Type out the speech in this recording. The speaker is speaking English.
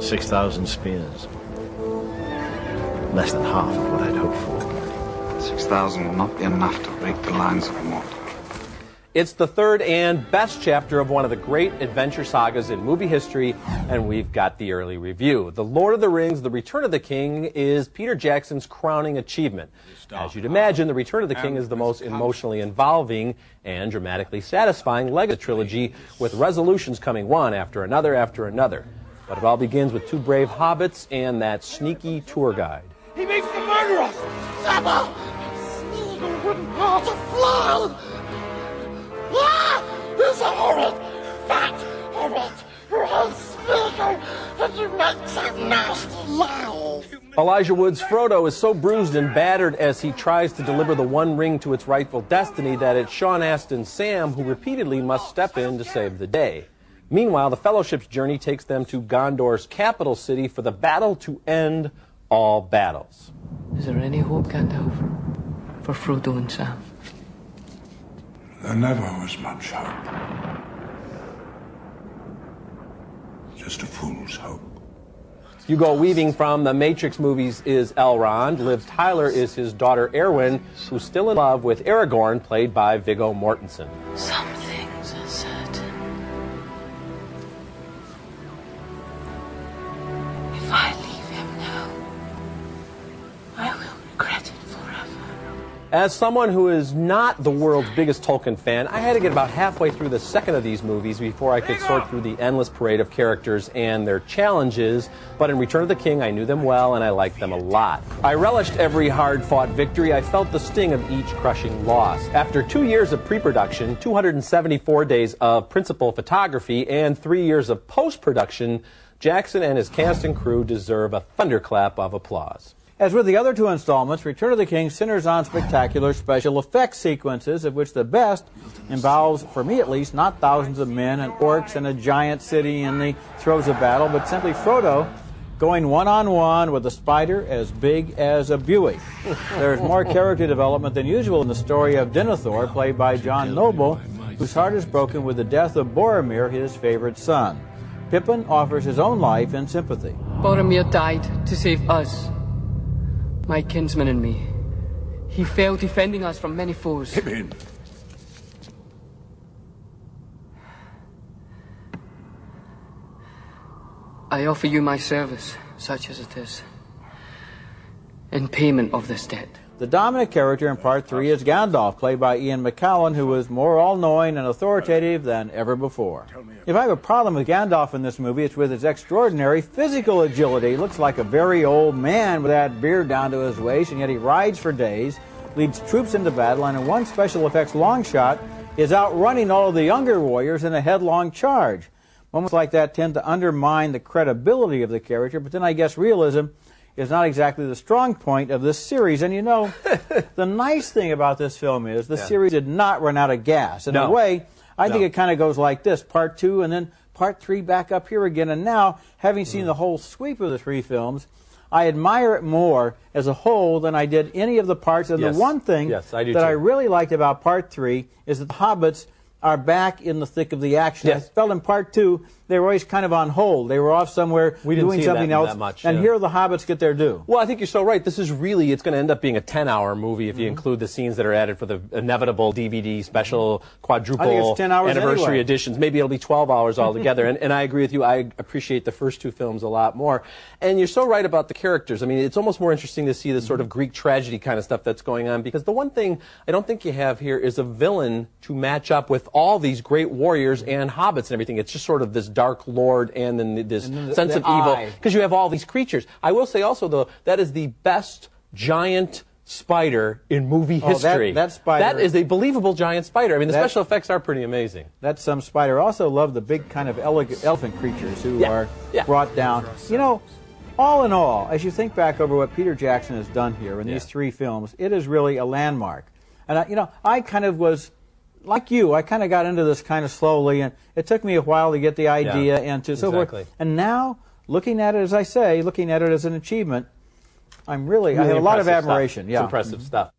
6,000 spears. Less than half of what I'd hoped for. 6,000 will not be enough to break the lines of Mordor. It's the third and best chapter of one of the great adventure sagas in movie history, and we've got the early review. The Lord of the Rings, The Return of the King, is Peter Jackson's crowning achievement. As you'd imagine, The Return of the King is the most emotionally involving and dramatically satisfying leg of the trilogy, with resolutions coming one after another after another. But it all begins with two brave hobbits and that sneaky tour guide. He makes the murderers! Never! Sneaky wouldn't hurt to fly! Ah! There's a hobbit! Fat hobbit who has Smeagol and he makes a nasty lie! Elijah Wood's Frodo is so bruised and battered as he tries to deliver the One Ring to its rightful destiny that it's Sean Astin's Sam who repeatedly must step in to save the day. Meanwhile, the Fellowship's journey takes them to Gondor's capital city for the battle to end all battles. Is there any hope, Gandalf, for Frodo and Sam? There never was much hope. Just a fool's hope. Hugo Weaving from the Matrix movies is Elrond. Liv Tyler is his daughter Erwin, who's still in love with Aragorn, played by Viggo Mortensen. Some things are certain. If I leave him now, I will regret it forever. As someone who is not the world's biggest Tolkien fan, I had to get about halfway through the second of these movies before I could sort through the endless parade of characters and their challenges. But in Return of the King, I knew them well and I liked them a lot. I relished every hard-fought victory. I felt the sting of each crushing loss. After 2 years of pre-production, 274 days of principal photography, and 3 years of post-production, Jackson and his cast and crew deserve a thunderclap of applause. As with the other two installments, Return of the King centers on spectacular special effects sequences, of which the best involves, for me at least, not thousands of men and orcs and a giant city in the throes of battle, but simply Frodo going one-on-one with a spider as big as a Buick. There's more character development than usual in the story of Denethor, played by John Noble, whose heart is broken with the death of Boromir, his favorite son. Pippin offers his own life in sympathy. Boromir died to save us, my kinsman and me. He fell defending us from many foes. Pippin. I offer you my service, such as it is, in payment of this debt. The dominant character in Part 3 is Gandalf, played by Ian McKellen, who is more all-knowing and authoritative than ever before. If I have a problem with Gandalf in this movie, it's with his extraordinary physical agility. He looks like a very old man with that beard down to his waist, and yet he rides for days, leads troops into battle, and in one special effects long shot is outrunning all of the younger warriors in a headlong charge. Moments like that tend to undermine the credibility of the character, but then I guess realism is not exactly the strong point of this series. And you know, the nice thing about this film is the series did not run out of gas. In a way, I think it kind of goes like this: Part 2 and then Part 3 back up here again. And now, having seen the whole sweep of the three films, I admire it more as a whole than I did any of the parts. And the one thing that I really liked about Part 3 is that the hobbits are back in the thick of the action. I felt in Part 2 they were always kind of on hold. They were off somewhere doing something else. And here the hobbits get their due. Well, I think you're so right. This is really, it's going to end up being a 10-hour movie if you include the scenes that are added for the inevitable DVD special quadruple anniversary editions. Maybe it'll be 12 hours altogether. and I agree with you. I appreciate the first two films a lot more. And you're so right about the characters. I mean, it's almost more interesting to see the sort of Greek tragedy kind of stuff that's going on, because the one thing I don't think you have here is a villain to match up with all these great warriors and hobbits and everything. It's just sort of this dark lord and then this sense of evil, because you have all these creatures. I will say also, though, that is the best giant spider in movie history. That spider, that is a believable giant spider. I mean, the special effects are pretty amazing. That's some spider. I also love the big kind of elephant creatures who are brought down. You know, all in all, as you think back over what Peter Jackson has done here in these three films, it is really a landmark. And, you know, I kind of was, like you, I kind of got into this kind of slowly, and it took me a while to get the idea and to so forth. And now, looking at it, as I say, looking at it as an achievement, I have a lot of admiration. It's impressive stuff.